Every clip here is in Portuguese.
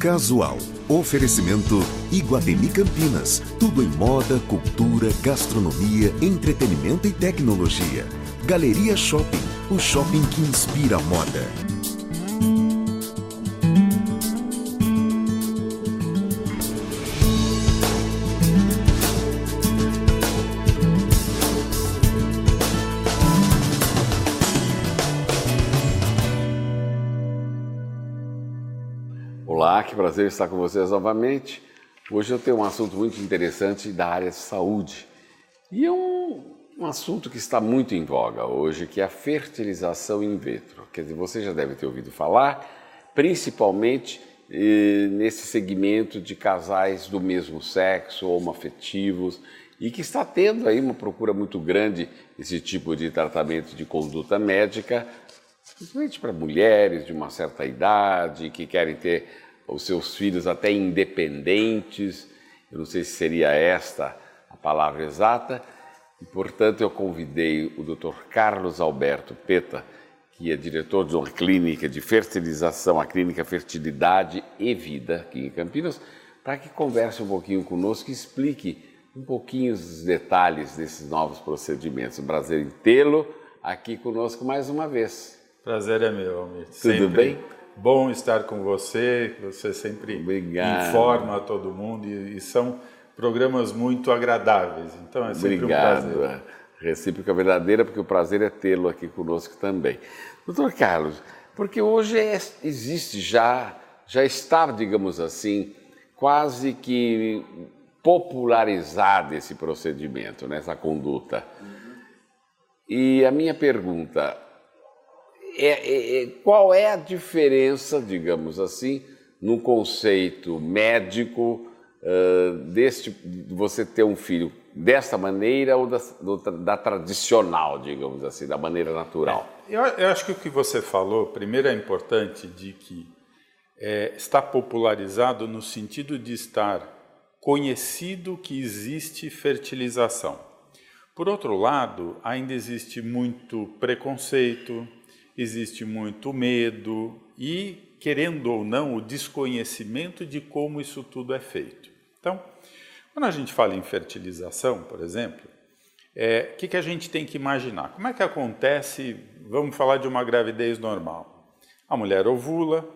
Casual. Oferecimento Iguatemi Campinas. Tudo em moda, cultura, gastronomia, entretenimento e tecnologia. Galeria Shopping. O shopping que inspira a moda. Olá, que prazer estar com vocês novamente. Hoje eu tenho um assunto muito interessante da área de saúde. E é um assunto que está muito em voga hoje, que é a fertilização in vitro. Quer dizer, você já deve ter ouvido falar, principalmente nesse segmento de casais do mesmo sexo, homoafetivos, e que está tendo aí uma procura muito grande esse tipo de tratamento de conduta médica, principalmente para mulheres de uma certa idade, que querem ter os seus filhos até independentes. Eu não sei se seria esta a palavra exata. E, portanto, eu convidei o Dr. Carlos Alberto Peta, que é diretor de uma clínica de fertilização, a Clínica Fertilidade e Vida, aqui em Campinas, para que converse um pouquinho conosco e explique um pouquinho os detalhes desses novos procedimentos. Um prazer em tê-lo aqui conosco mais uma vez. Prazer é meu, Almir. Tudo bem? Bom estar com você sempre informa a todo mundo e são programas muito agradáveis, então é sempre um prazer. A recíproca verdadeira, porque o prazer é tê-lo aqui conosco também. Doutor Carlos, porque hoje existe já está, digamos assim, quase que popularizado esse procedimento, né, essa conduta. E a minha pergunta qual é a diferença, digamos assim, no conceito médico de você ter um filho desta maneira ou da tradicional, digamos assim, da maneira natural? Eu acho que o que você falou, primeiro é importante de que está popularizado no sentido de estar conhecido que existe fertilização. Por outro lado, ainda existe muito preconceito, existe muito medo e, querendo ou não, o desconhecimento de como isso tudo é feito. Então, quando a gente fala em fertilização, por exemplo, o que a gente tem que imaginar? Como é que acontece, vamos falar de uma gravidez normal. A mulher ovula,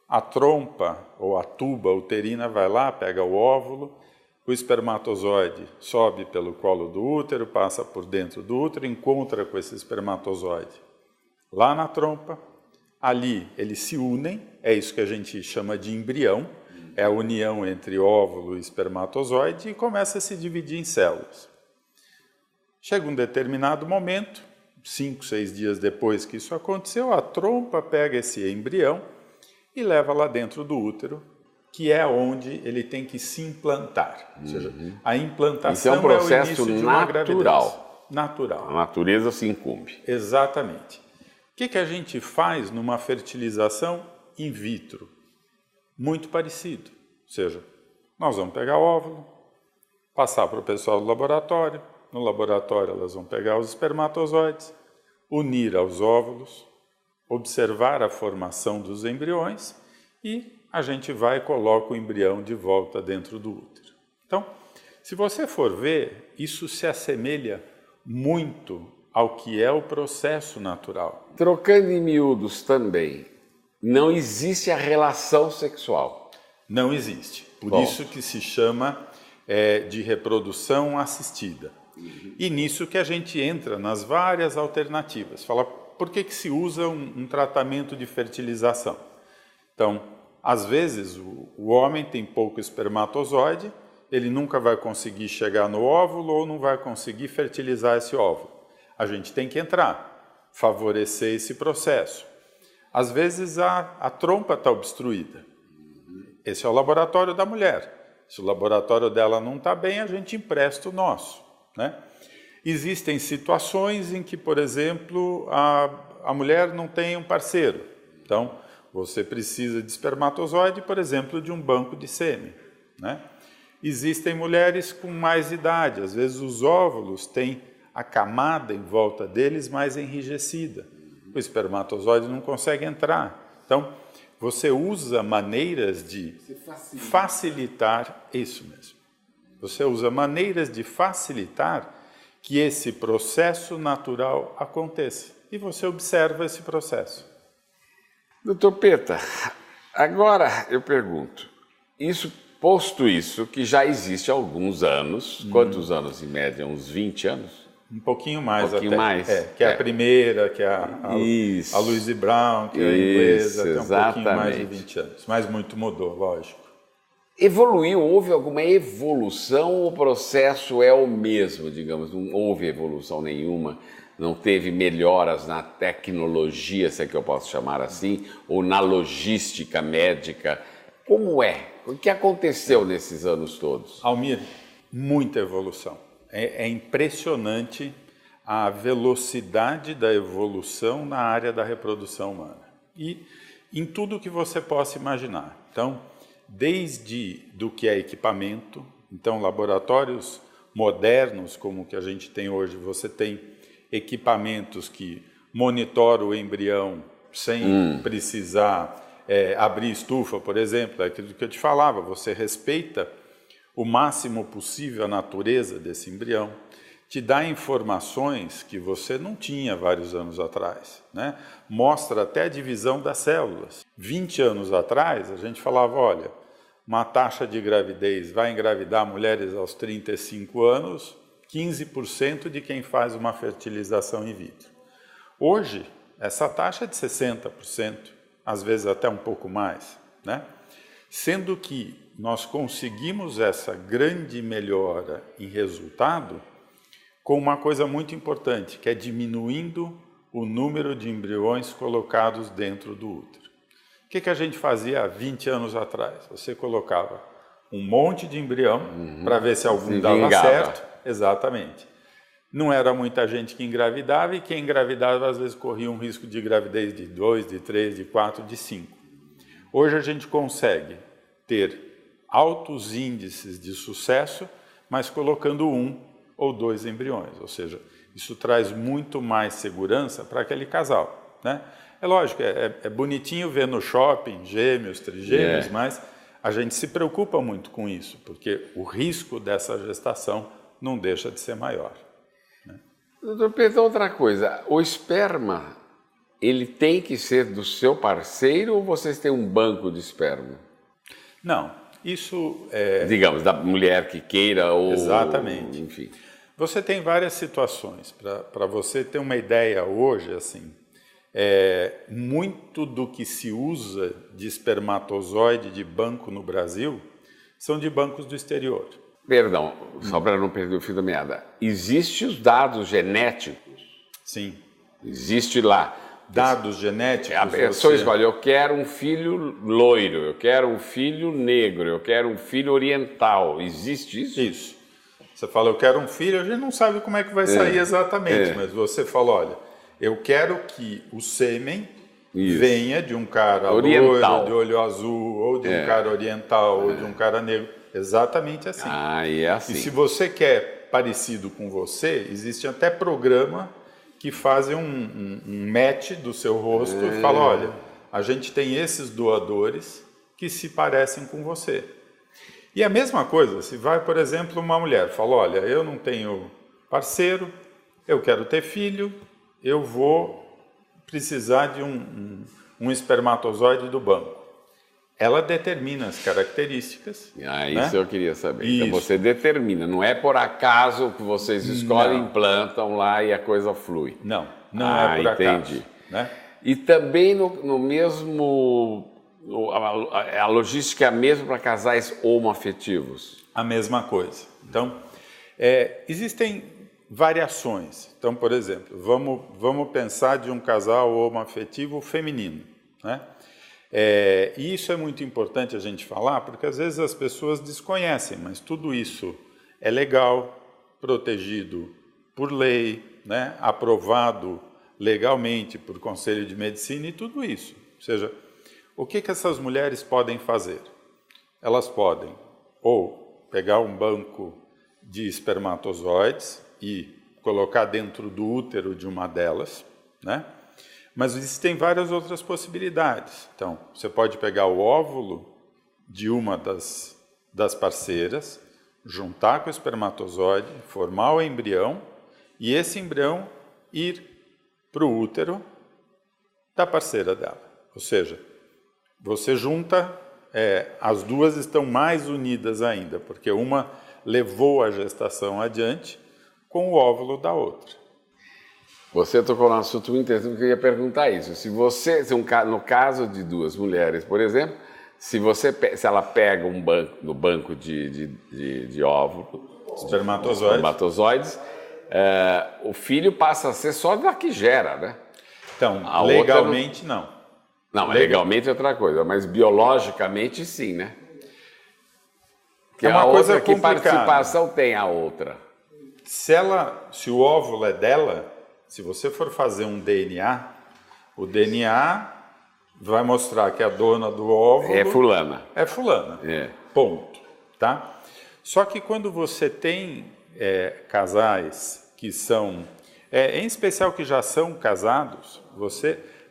a trompa ou a tuba uterina vai lá, pega o óvulo, o espermatozoide sobe pelo colo do útero, passa por dentro do útero, encontra com esse espermatozoide lá na trompa, ali eles se unem, é isso que a gente chama de embrião, é a união entre óvulo e espermatozoide e começa a se dividir em células. Chega um determinado momento, 5, 6 dias depois que isso aconteceu, a trompa pega esse embrião e leva lá dentro do útero, que é onde ele tem que se implantar. Ou seja, a implantação é um processo o início de uma gravidez. Natural. A natureza se incumbe. Exatamente. O que a gente faz numa fertilização in vitro? Muito parecido. Ou seja, nós vamos pegar o óvulo, passar para o pessoal do laboratório, no laboratório elas vão pegar os espermatozoides, unir aos óvulos, observar a formação dos embriões e a gente vai e coloca o embrião de volta dentro do útero. Então, se você for ver, isso se assemelha muito ao que é o processo natural. Trocando em miúdos também, não existe a relação sexual. Não existe. Por isso que se chama de reprodução assistida. E nisso que a gente entra nas várias alternativas. Fala, por que se usa um tratamento de fertilização? Então, às vezes, o homem tem pouco espermatozoide, ele nunca vai conseguir chegar no óvulo ou não vai conseguir fertilizar esse óvulo. A gente tem que entrar, favorecer esse processo. Às vezes, a trompa está obstruída. Esse é o laboratório da mulher. Se o laboratório dela não está bem, a gente empresta o nosso, né? Existem situações em que, por exemplo, a mulher não tem um parceiro. Então, você precisa de espermatozoide, por exemplo, de um banco de sêmen, né? Existem mulheres com mais idade, às vezes os óvulos têm a camada em volta deles mais enrijecida. O espermatozoide não consegue entrar. Então, você usa maneiras de facilitar isso mesmo. Você usa maneiras de facilitar que esse processo natural aconteça. E você observa esse processo. Doutor Peta, agora eu pergunto, posto isso, que já existe há alguns anos, quantos anos em média? Uns 20 anos? Um pouquinho mais um pouquinho até. Mais. Que é a primeira, que é a Louise Brown, que é a inglesa, tem um pouquinho mais de 20 anos. Mas muito mudou, lógico. Evoluiu? Houve alguma evolução ou o processo é o mesmo, digamos? Não houve evolução nenhuma? Não teve melhoras na tecnologia, se é que eu posso chamar assim, ou na logística médica? Como é? O que aconteceu nesses anos todos? Almir, muita evolução. É impressionante a velocidade da evolução na área da reprodução humana. E em tudo que você possa imaginar. Então, desde do que é equipamento, então laboratórios modernos como o que a gente tem hoje, você tem equipamentos que monitoram o embrião sem precisar abrir estufa, por exemplo, é aquilo que eu te falava, você respeita o máximo possível a natureza desse embrião, te dá informações que você não tinha vários anos atrás, né? Mostra até a divisão das células. 20 anos atrás, a gente falava, olha, uma taxa de gravidez vai engravidar mulheres aos 35 anos, 15% de quem faz uma fertilização in vitro. Hoje, essa taxa é de 60%, às vezes até um pouco mais, né? Sendo que nós conseguimos essa grande melhora em resultado com uma coisa muito importante, que é diminuindo o número de embriões colocados dentro do útero. O que a gente fazia há 20 anos atrás? Você colocava um monte de embrião para ver se algum dava certo. Exatamente. Não era muita gente que engravidava e quem engravidava às vezes corria um risco de gravidez de 2, de 3, de 4, de 5. Hoje a gente consegue ter altos índices de sucesso, mas colocando 1 ou 2 embriões, ou seja, isso traz muito mais segurança para aquele casal, né? É lógico, é bonitinho ver no shopping gêmeos, trigêmeos, mas a gente se preocupa muito com isso, porque o risco dessa gestação não deixa de ser maior. Né? Doutor Pedro, outra coisa, o esperma, ele tem que ser do seu parceiro ou vocês têm um banco de esperma? Não, isso é... Digamos, da mulher que queira ou... Exatamente. Enfim. Você tem várias situações. Para você ter uma ideia hoje, assim, muito do que se usa de espermatozoide de banco no Brasil são de bancos do exterior. Perdão, só para não perder o fio da meada. Existem os dados genéticos? Sim. Existe lá. Dados genéticos? A pessoa escolhe, eu quero um filho loiro, eu quero um filho negro, eu quero um filho oriental. Existe isso? Isso. Você fala, eu quero um filho, a gente não sabe como é que vai sair exatamente, mas você fala, olha, eu quero que o sêmen venha de um cara oriental, loiro, de olho azul, ou de um cara oriental, ou de um cara negro. Exatamente assim. E é assim. E se você quer parecido com você, existe até programa que fazem um match do seu rosto e fala, olha, a gente tem esses doadores que se parecem com você. E a mesma coisa, se vai, por exemplo, uma mulher, fala, olha, eu não tenho parceiro, eu quero ter filho, eu vou precisar de um espermatozoide do banco. Ela determina as características. Isso eu queria saber. Isso. Então você determina, não é por acaso que vocês escolhem, implantam lá e a coisa flui. Não é por acaso. Entendi. Né? E também no mesmo... A logística é a mesma para casais homoafetivos? A mesma coisa. Então, existem variações. Então, por exemplo, vamos pensar de um casal homoafetivo feminino, né? E isso é muito importante a gente falar, porque às vezes as pessoas desconhecem, mas tudo isso é legal, protegido por lei, né? Aprovado legalmente por Conselho de Medicina e tudo isso. Ou seja, o que essas mulheres podem fazer? Elas podem ou pegar um banco de espermatozoides e colocar dentro do útero de uma delas, né? Mas existem várias outras possibilidades. Então, você pode pegar o óvulo de uma das parceiras, juntar com o espermatozoide, formar o embrião, e esse embrião ir para o útero da parceira dela. Ou seja, você junta, as duas estão mais unidas ainda, porque uma levou a gestação adiante com o óvulo da outra. Você tocou num assunto muito interessante, que eu ia perguntar isso. No caso de duas mulheres, por exemplo, se ela pega no banco de óvulo, espermatozoides, o filho passa a ser só da que gera, né? Então, legalmente não. Não, legalmente é outra coisa, mas biologicamente sim, né? Que é uma coisa outra, que complicada. participação tem a outra? Se o óvulo é dela, se você for fazer um DNA, o DNA vai mostrar que a dona do óvulo é fulana. É fulana. Ponto. Tá? Só que quando você tem casais que são, em especial que já são casados,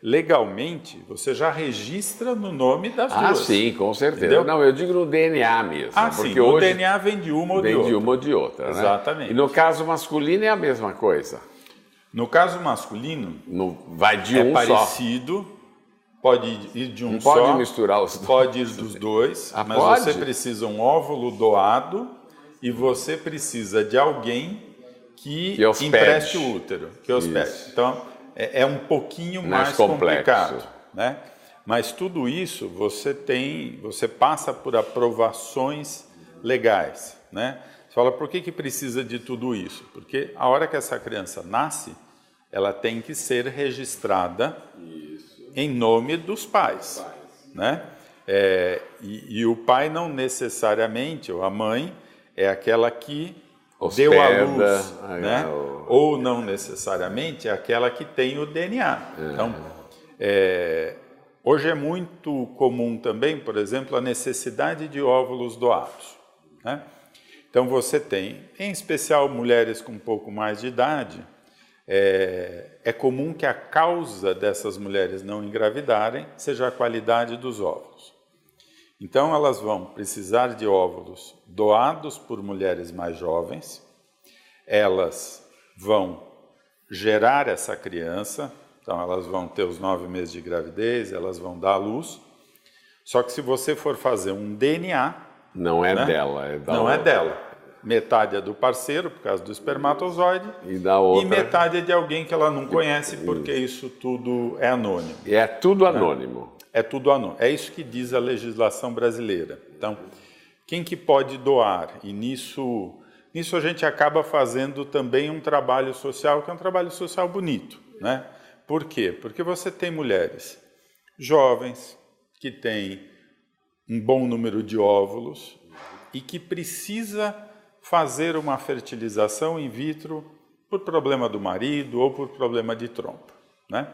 legalmente, você já registra no nome das duas. Ah, sim, com certeza. Entendeu? Não, eu digo no DNA mesmo. Porque sim, o DNA vem de uma ou de outra. Vem de uma ou de outra, né? Exatamente. E no caso masculino é a mesma coisa? No caso masculino, vai de um parecido, pode ir de um não só. Pode misturar os dois. Pode ir dos dois, mas pode? você precisa um óvulo doado e você precisa de alguém que empreste o útero, que hospede. Então, é um pouquinho mais complicado, né? Mas tudo isso você passa por aprovações legais, né? Você fala, por que precisa de tudo isso? Porque a hora que essa criança nasce, ela tem que ser registrada em nome dos pais, né? E o pai não necessariamente, ou a mãe, é aquela que deu à luz, né? Ou não necessariamente é aquela que tem o DNA. Então, hoje é muito comum também, por exemplo, a necessidade de óvulos doados, né? Então você tem, em especial mulheres com um pouco mais de idade, é comum que a causa dessas mulheres não engravidarem seja a qualidade dos óvulos. Então elas vão precisar de óvulos doados por mulheres mais jovens, elas vão gerar essa criança, então elas vão ter os 9 meses de gravidez, elas vão dar à luz, só que se você for fazer um DNA... Não é dela, é da Não outra. é dela. Metade é do parceiro, por causa do espermatozoide, e da outra... e metade é de alguém que ela não conhece, porque isso tudo é anônimo. E é tudo anônimo. É tudo anônimo. É isso que diz a legislação brasileira. Então, quem que pode doar? E nisso a gente acaba fazendo também um trabalho social, que é um trabalho social bonito, né? Por quê? Porque você tem mulheres jovens que têm um bom número de óvulos e que precisa fazer uma fertilização in vitro por problema do marido ou por problema de trompa, né?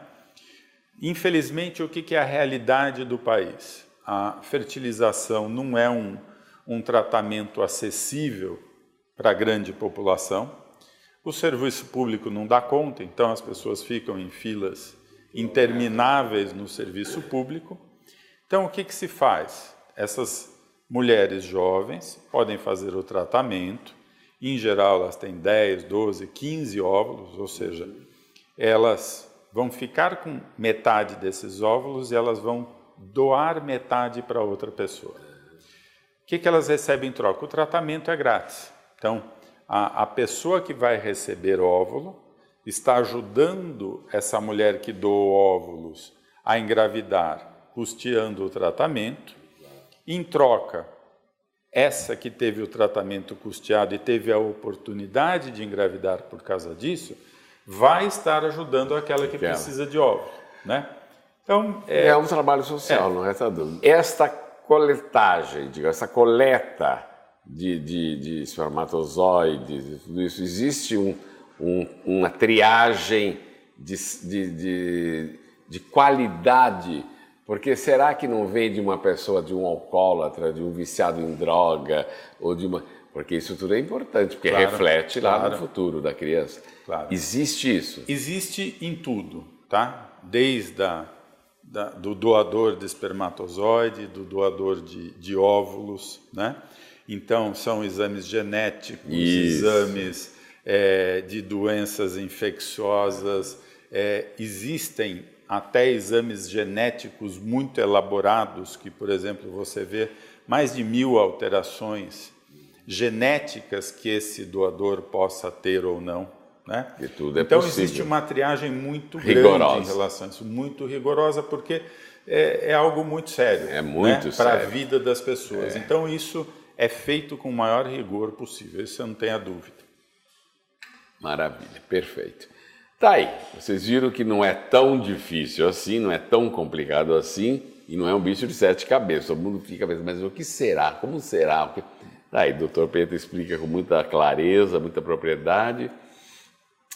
Infelizmente, o que é a realidade do país? A fertilização não é um tratamento acessível para a grande população. O serviço público não dá conta, então as pessoas ficam em filas intermináveis no serviço público. Então, o que se faz? Essas mulheres jovens podem fazer o tratamento, em geral elas têm 10, 12, 15 óvulos, ou seja, elas vão ficar com metade desses óvulos e elas vão doar metade para outra pessoa. O que elas recebem em troca? O tratamento é grátis. Então, a pessoa que vai receber óvulo está ajudando essa mulher que doou óvulos a engravidar, custeando o tratamento. Em troca, essa que teve o tratamento custeado e teve a oportunidade de engravidar por causa disso, vai estar ajudando aquela que precisa de óvulo, né? Então, é um trabalho social, não é essa dúvida. Esta coletagem, essa coleta de espermatozoides, tudo isso, existe uma triagem de qualidade? Porque será que não vem de uma pessoa, de um alcoólatra, de um viciado em droga, ou de uma... Porque isso tudo é importante, porque reflete lá no futuro da criança. Claro. Existe isso? Existe em tudo. tá? Desde do doador de espermatozoide, do doador de óvulos, né? Então, são exames genéticos, exames de doenças infecciosas, existem até exames genéticos muito elaborados, que, por exemplo, você vê mais de 1000 alterações genéticas que esse doador possa ter ou não, né? E tudo então, possível. Existe uma triagem muito rigorosa. grande em relação a isso, muito rigorosa, porque é algo muito sério. É muito para a sério. vida das pessoas. Então, isso é feito com o maior rigor possível, isso eu não tenho a dúvida. Maravilha, perfeito. Tá aí, vocês viram que não é tão difícil assim, não é tão complicado assim, e não é um bicho de 7 cabeças. Todo mundo fica pensando, mas o que será? Como será? Tá aí, o Dr. Pedro explica com muita clareza, muita propriedade.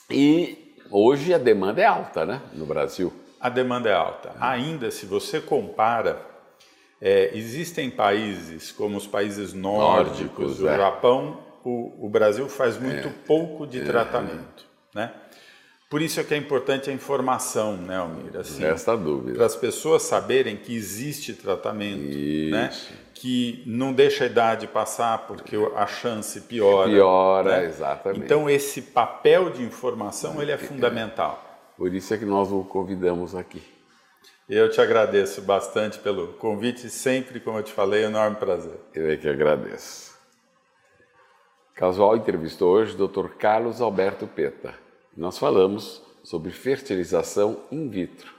E hoje a demanda é alta, né, no Brasil? A demanda é alta. Ainda, se você compara, existem países como os países nórdicos, o Japão, o Brasil faz muito pouco de tratamento, né? Por isso é que é importante a informação, né, Almir? Assim, essa dúvida. Para as pessoas saberem que existe tratamento, né? Que não deixa a idade passar porque a chance piora. Piora, né? Exatamente. Então, esse papel de informação ele é fundamental. Por isso é que nós o convidamos aqui. Eu te agradeço bastante pelo convite, sempre, como eu te falei, é um enorme prazer. Eu é que agradeço. Casual entrevistou hoje o Dr. Carlos Alberto Peta. Nós falamos sobre fertilização in vitro.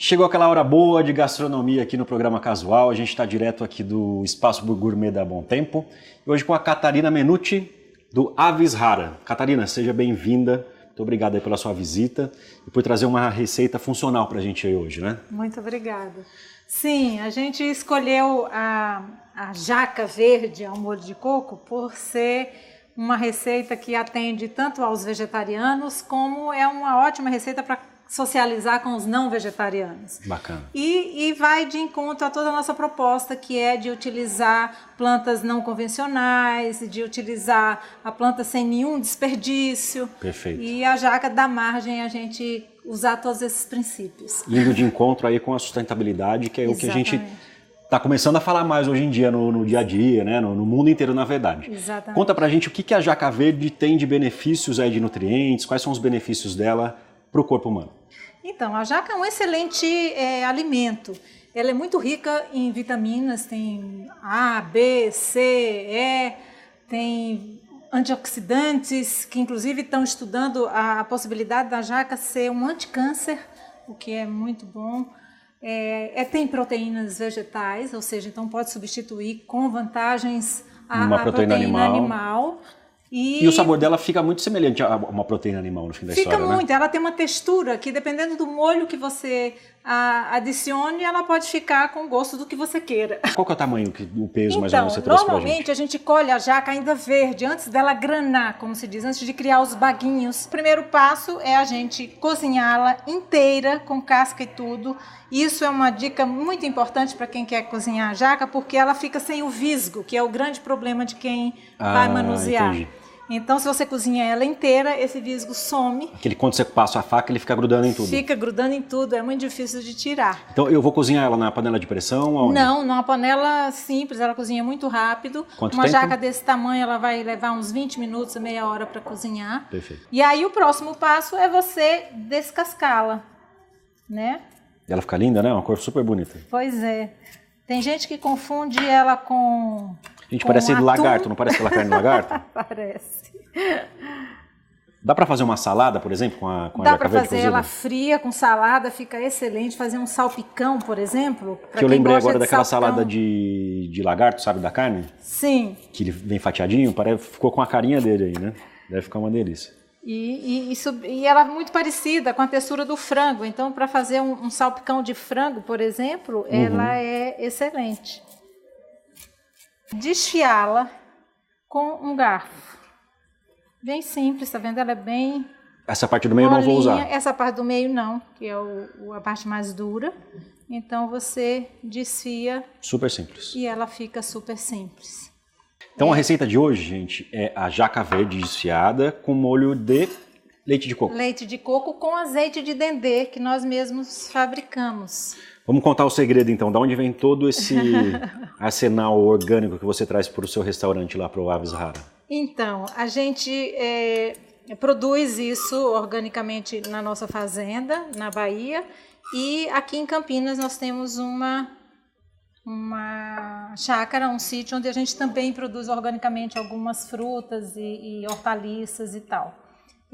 Chegou aquela hora boa de gastronomia aqui no programa Casual. A gente está direto aqui do Espaço Gourmet da Bom Tempo. E hoje com a Catarina Menucci, do Avis Rara. Catarina, seja bem-vinda. Muito obrigado aí pela sua visita e por trazer uma receita funcional para a gente aí hoje, né? Muito obrigada. Sim, a gente escolheu a jaca verde ao molho de coco por ser uma receita que atende tanto aos vegetarianos como é uma ótima receita para socializar com os não vegetarianos. Bacana. E vai de encontro a toda a nossa proposta, que é de utilizar plantas não convencionais, de utilizar a planta sem nenhum desperdício. Perfeito. E a jaca dá margem a gente usar todos esses princípios. Indo de encontro aí com a sustentabilidade, que é o que a gente está começando a falar mais hoje em dia no dia a dia, né? No mundo inteiro, na verdade. Exatamente. Conta pra gente o que a jaca verde tem de benefícios aí de nutrientes, quais são os benefícios dela para o corpo humano. Então, a jaca é um excelente alimento. Ela é muito rica em vitaminas, tem A, B, C, E, tem antioxidantes, que inclusive estão estudando a possibilidade da jaca ser um anticâncer, o que é muito bom. Tem proteínas vegetais, ou seja, então pode substituir com vantagens a proteína animal. E o sabor dela fica muito semelhante a uma proteína animal no fim da história, né? Fica muito, ela tem uma textura que dependendo do molho que você adicione, ela pode ficar com o gosto do que você queira. Qual que é o tamanho, o peso mais ou menos que você trouxe pra gente? Normalmente a gente colhe a jaca ainda verde, antes dela granar, como se diz, antes de criar os baguinhos. O primeiro passo é a gente cozinhá-la inteira, com casca e tudo. Isso é uma dica muito importante para quem quer cozinhar a jaca, porque ela fica sem o visgo, que é o grande problema de quem vai manusear. Entendi. Então, se você cozinha ela inteira, esse visgo some. Quando você passa a faca, ele fica grudando em tudo. Fica grudando em tudo, é muito difícil de tirar. Então, eu vou cozinhar ela na panela de pressão? Aonde? Não, numa panela simples, ela cozinha muito rápido. Quanto Uma tempo? jaca desse tamanho, ela vai levar uns 20 minutos, meia hora para cozinhar. Perfeito. E aí, o próximo passo é você descascá-la, né? E ela fica linda, né? Uma cor super bonita. Pois é. Tem gente que confunde ela com... Gente, parece atum. lagarto, não parece aquela carne de lagarto? Parece. Dá pra fazer uma salada, por exemplo, com a Dá jaca para verde fazer cozida? ela fria com salada, fica excelente. Fazer um salpicão, por exemplo. Que eu lembrei agora daquela salada salada de lagarto, sabe, da carne? Sim. Que ele vem fatiadinho, ficou com a carinha dele aí, né? Deve ficar uma delícia. E ela é muito parecida com a textura do frango. Então, para fazer um salpicão de frango, por exemplo, ela é excelente. Desfiá-la com um garfo. Bem simples, tá vendo? Ela é bem... Essa parte do meio eu não vou usar. Essa parte do meio não, que é a parte mais dura. Então, você desfia Super simples. e ela fica super simples. Então a receita de hoje, gente, é a jaca verde desfiada com molho de leite de coco. Leite de coco com azeite de dendê, que nós mesmos fabricamos. Vamos contar o segredo então, de onde vem todo esse arsenal orgânico que você traz para o seu restaurante lá para o Aves Rara? Então, a gente produz isso organicamente na nossa fazenda, na Bahia, e aqui em Campinas nós temos uma chácara, um sítio onde a gente também produz organicamente algumas frutas e hortaliças e tal.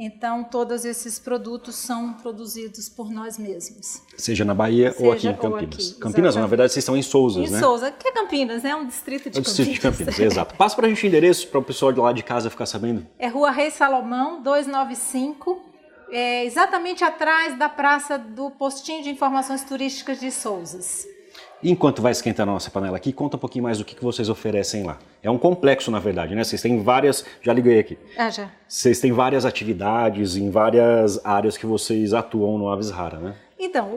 Então, todos esses produtos são produzidos por nós mesmos. Seja na Bahia ou aqui em Campinas. Campinas, na verdade, vocês estão em Souzas, né? Em Souza, que é Campinas, né? É um distrito de Campinas. Distrito de Campinas, exato. Passa pra gente o endereço para o pessoal de lá de casa ficar sabendo. É Rua Rei Salomão, 295, exatamente atrás da praça do Postinho de Informações Turísticas de Souzas. Enquanto vai esquentando a nossa panela aqui, conta um pouquinho mais do que vocês oferecem lá. É um complexo, na verdade, né? Vocês têm várias... Já liguei aqui. Já. Vocês têm várias atividades em várias áreas que vocês atuam no Aves Rara, né? Então,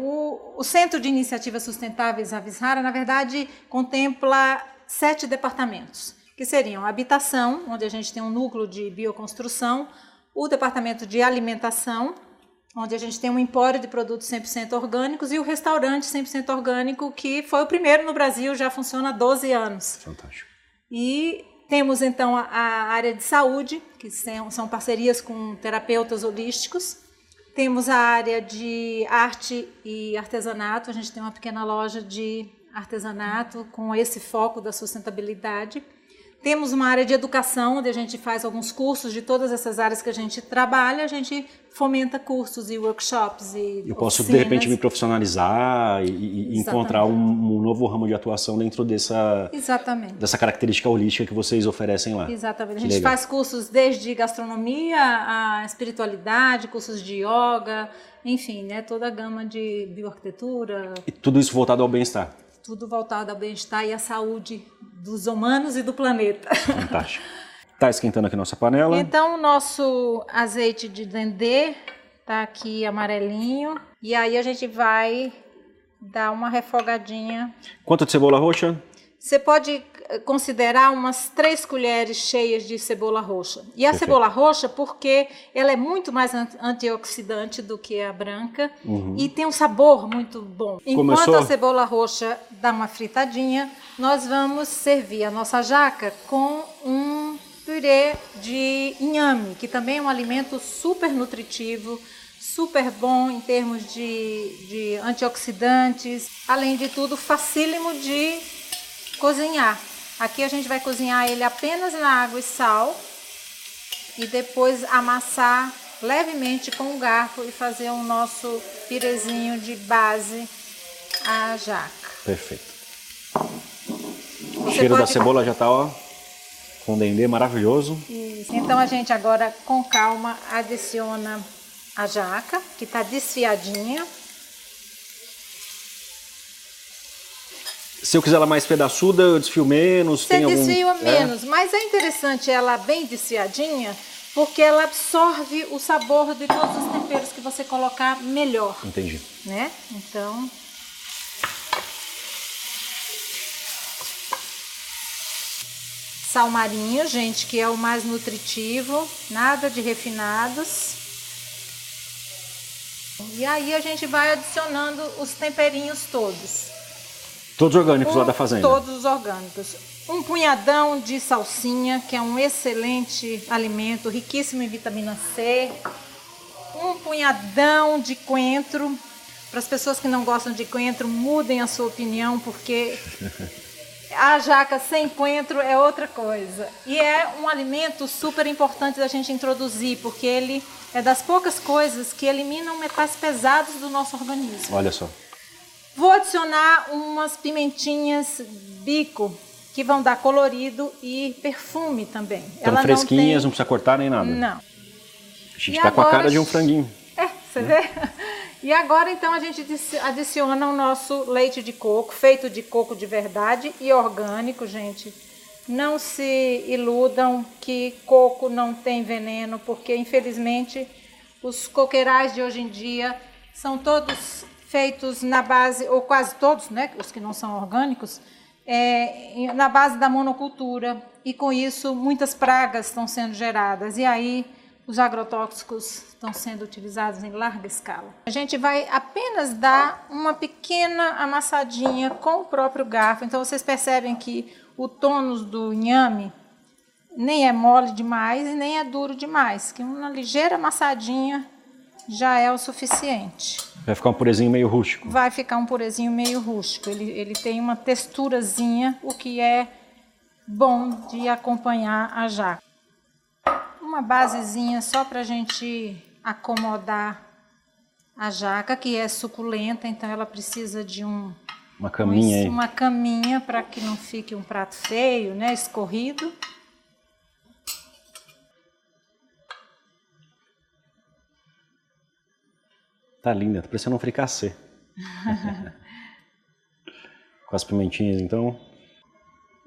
o Centro de Iniciativas Sustentáveis Aves Rara, na verdade, contempla 7 departamentos, que seriam a habitação, onde a gente tem um núcleo de bioconstrução, o departamento de alimentação, onde a gente tem um empório de produtos 100% orgânicos, e o restaurante 100% orgânico, que foi o primeiro no Brasil, já funciona há 12 anos. Fantástico. E temos, então, a área de saúde, que são parcerias com terapeutas holísticos. Temos a área de arte e artesanato, a gente tem uma pequena loja de artesanato com esse foco da sustentabilidade. Temos uma área de educação, onde a gente faz alguns cursos de todas essas áreas que a gente trabalha, a gente fomenta cursos e workshops e Eu posso, oficinas. de repente, me profissionalizar e encontrar um novo ramo de atuação dentro dessa característica holística que vocês oferecem lá. Exatamente. Que A gente legal. faz cursos desde gastronomia a espiritualidade, cursos de yoga, enfim, né, toda a gama de bioarquitetura. E tudo isso voltado ao bem-estar. Tudo voltado ao bem-estar e à saúde dos humanos e do planeta. Fantástico. Tá esquentando aqui nossa panela. Então, o nosso azeite de dendê tá aqui amarelinho. E aí a gente vai dar uma refogadinha. Quanto de cebola roxa? Você pode considerar umas 3 colheres cheias de cebola roxa. E a Perfeito. cebola roxa, porque ela é muito mais antioxidante do que a branca e tem um sabor muito bom. Enquanto a cebola roxa dá uma fritadinha, nós vamos servir a nossa jaca com um purê de inhame, que também é um alimento super nutritivo, super bom em termos de antioxidantes. Além de tudo, facílimo de cozinhar. Aqui a gente vai cozinhar ele apenas na água e sal e depois amassar levemente com o garfo e fazer o nosso pirezinho de base à jaca. Perfeito. O cheiro da cebola já tá, ó, com dendê maravilhoso. Isso. Então a gente agora, com calma, adiciona a jaca, que está desfiadinha. Se eu quiser ela mais pedaçuda, eu desfio menos? Você desfia menos, mas é interessante ela bem desfiadinha, porque ela absorve o sabor de todos os temperos que você colocar melhor. Entendi. Né? Então... Sal marinho, gente, que é o mais nutritivo, nada de refinados. E aí a gente vai adicionando os temperinhos todos. Todos orgânicos lá da fazenda? Todos os orgânicos. Um punhadão de salsinha, que é um excelente alimento, riquíssimo em vitamina C. Um punhadão de coentro. Para as pessoas que não gostam de coentro, mudem a sua opinião, porque a jaca sem coentro é outra coisa. E é um alimento super importante da gente introduzir, porque ele é das poucas coisas que eliminam metais pesados do nosso organismo. Olha só. Vou adicionar umas pimentinhas bico, que vão dar colorido e perfume também. Estão fresquinhas, não precisa cortar nem nada. Não. A gente está com a cara de um franguinho. Você vê? E agora então a gente adiciona o nosso leite de coco, feito de coco de verdade e orgânico, gente. Não se iludam que coco não tem veneno, porque infelizmente os coqueirais de hoje em dia são todos feitos na base, ou quase todos, né, os que não são orgânicos, na base da monocultura. E com isso muitas pragas estão sendo geradas. E aí os agrotóxicos estão sendo utilizados em larga escala. A gente vai apenas dar uma pequena amassadinha com o próprio garfo. Então vocês percebem que o tônus do inhame nem é mole demais e nem é duro demais, que uma ligeira amassadinha já é o suficiente. Vai ficar um purezinho meio rústico. Vai ficar um purezinho meio rústico. Ele tem uma texturazinha, o que é bom de acompanhar a jaca. Uma basezinha só para a gente acomodar a jaca, que é suculenta, então ela precisa de uma caminha aí. Uma caminha para que não fique um prato feio, né, escorrido. Tá linda, tá parecendo um fricassê. Com as pimentinhas, então.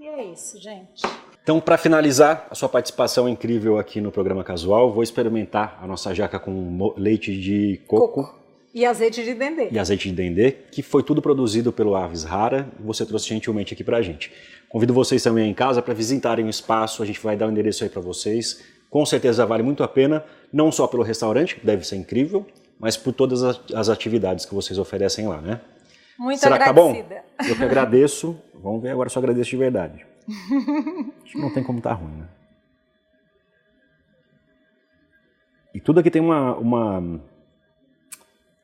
E é isso, gente. Então, para finalizar a sua participação incrível aqui no programa Casual, vou experimentar a nossa jaca com leite de coco. E azeite de dendê. E azeite de dendê, que foi tudo produzido pelo Aves Rara, e você trouxe gentilmente aqui pra gente. Convido vocês também em casa para visitarem o espaço, a gente vai dar o endereço aí para vocês. Com certeza vale muito a pena, não só pelo restaurante, que deve ser incrível, mas por todas as atividades que vocês oferecem lá, né? Muito Será agradecida. Que tá bom? Eu que agradeço. Vamos ver agora se eu agradeço de verdade. Acho que não tem como tá ruim, né? E tudo aqui tem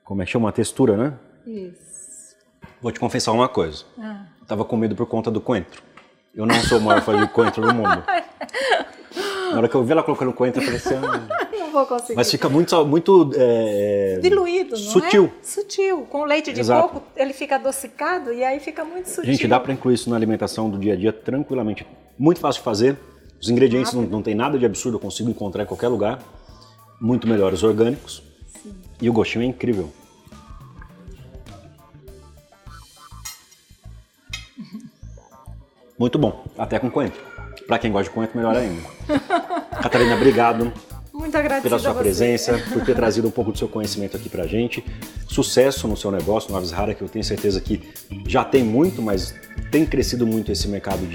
como é que chama? Uma textura, né? Isso. Vou te confessar uma coisa. Eu tava com medo por conta do coentro. Eu não sou o maior fã de coentro do mundo. Na hora que eu vi ela colocando coentro, eu falei assim... Não vou conseguir. Mas fica muito diluído, não sutil. É? Sutil. Com leite de Exato. coco, ele fica adocicado e aí fica muito sutil. Gente, dá para incluir isso na alimentação do dia a dia tranquilamente. Muito fácil de fazer. Os ingredientes não tem nada de absurdo, eu consigo encontrar em qualquer lugar. Muito melhores orgânicos. Sim. E o gostinho é incrível. Muito bom, até com coentro. Para quem gosta de coentro, melhor ainda. Catarina, obrigado. Muito agradecida pela sua a você. presença, por ter trazido um pouco do seu conhecimento aqui pra gente. Sucesso no seu negócio, no Aves Rara, que eu tenho certeza que já tem muito, mas tem crescido muito esse mercado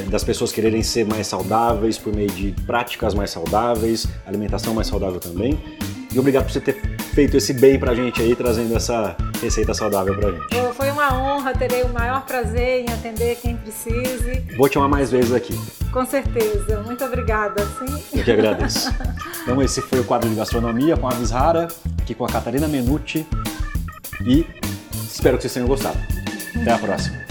das pessoas quererem ser mais saudáveis por meio de práticas mais saudáveis, alimentação mais saudável também. E obrigado por você ter feito esse bem pra gente aí, trazendo essa receita saudável pra gente. Foi uma honra, terei o maior prazer em atender quem precise. Vou te chamar mais vezes aqui. Com certeza. Muito obrigada. Sim. Eu que agradeço. Então esse foi o quadro de gastronomia com a Aves Rara, aqui com a Catarina Menucci. E espero que vocês tenham gostado. Até a próxima.